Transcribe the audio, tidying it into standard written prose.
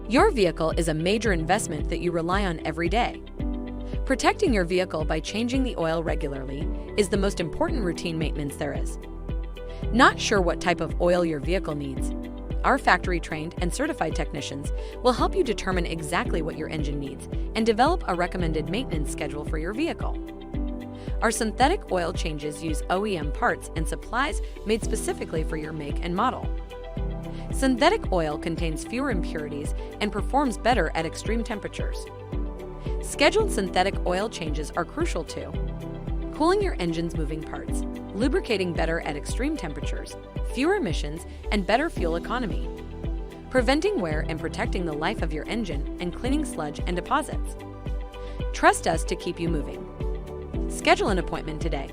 Your vehicle is a major investment that you rely on every day. Protecting your vehicle by changing the oil regularly is the most important routine maintenance there is. Not sure what type of oil your vehicle needs? Our factory-trained and certified technicians will help you determine exactly what your engine needs and develop a recommended maintenance schedule for your vehicle. Our synthetic oil changes use OEM parts and supplies made specifically for your make and model. Synthetic oil contains fewer impurities and performs better at extreme temperatures. Scheduled synthetic oil changes are crucial to cooling your engine's moving parts, lubricating better at extreme temperatures, fewer emissions, and better fuel economy, preventing wear and protecting the life of your engine, and cleaning sludge and deposits. Trust us to keep you moving. Schedule an appointment today.